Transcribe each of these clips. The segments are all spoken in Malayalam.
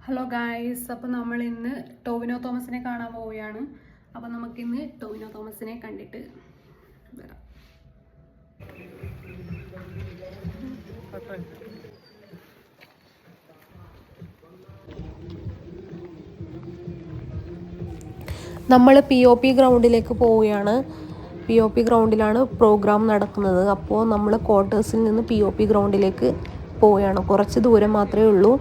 ഹലോ ഗായ്സ്, അപ്പോൾ നമ്മൾ ഇന്ന് ടോവിനോ തോമസിനെ കാണാൻ പോവുകയാണ്. അപ്പോൾ നമുക്കിന്ന് ടോവിനോ തോമസിനെ കണ്ടിട്ട് വരാം. നമ്മൾ POP ഗ്രൗണ്ടിലേക്ക് പോവുകയാണ്. POP ഗ്രൗണ്ടിലാണ് പ്രോഗ്രാം നടക്കുന്നത്. അപ്പോൾ നമ്മൾ ക്വാർട്ടേഴ്സിൽ നിന്ന് POP ഗ്രൗണ്ടിലേക്ക് പോവുകയാണ്. കുറച്ച് ദൂരം മാത്രമേ ഉള്ളൂ.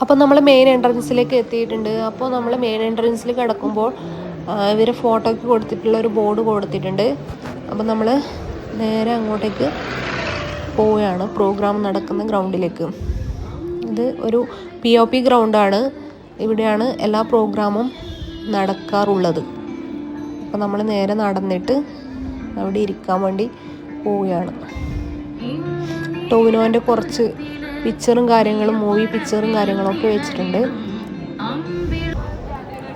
അപ്പോൾ നമ്മൾ മെയിൻ എൻട്രൻസിലേക്ക് എത്തിയിട്ടുണ്ട്. അപ്പോൾ നമ്മൾ മെയിൻ എൻട്രൻസിൽ കിടക്കുമ്പോൾ ഇവർ ഫോട്ടോയ്ക്ക് കൊടുത്തിട്ടുള്ള ഒരു ബോർഡ് കൊടുത്തിട്ടുണ്ട്. അപ്പോൾ നമ്മൾ നേരെ അങ്ങോട്ടേക്ക് പോവുകയാണ്, പ്രോഗ്രാം നടക്കുന്ന ഗ്രൗണ്ടിലേക്ക്. ഇത് ഒരു POP ഗ്രൗണ്ടാണ്. ഇവിടെയാണ് എല്ലാ പ്രോഗ്രാമും നടക്കാറുള്ളത്. അപ്പോൾ നമ്മൾ നേരെ നടന്നിട്ട് അവിടെ ഇരിക്കാൻ വേണ്ടി പോവുകയാണ്. ടോവിനോൻ്റെ കുറച്ച് പിക്ചറും കാര്യങ്ങളും, മൂവി പിക്ചറും കാര്യങ്ങളൊക്കെ വെച്ചിട്ടുണ്ട്.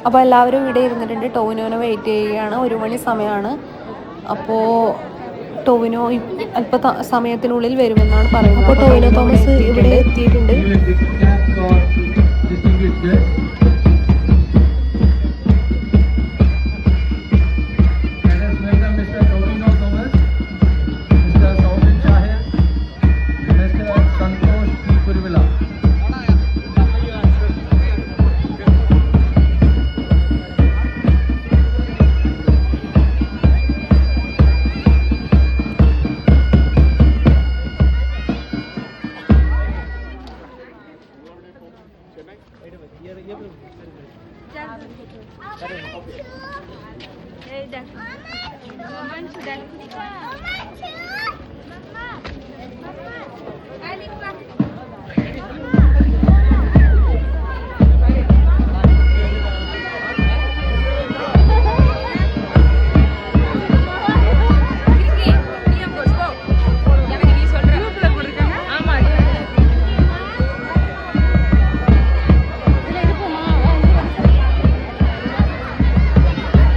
അപ്പോൾ എല്ലാവരും ഇവിടെ ഇരുന്നിട്ടുണ്ട്. ടോവിനോനെ വെയിറ്റ് ചെയ്യുകയാണ്. 1 മണി സമയമാണ്. അപ്പോൾ ടോവിനോ അല്പ സമയത്തിനുള്ളിൽ വരുമെന്നാണ് പറയുന്നത്. അപ്പോൾ ടോവിനോ തോമസ് ഇവിടെ എത്തിയിട്ടുണ്ട്.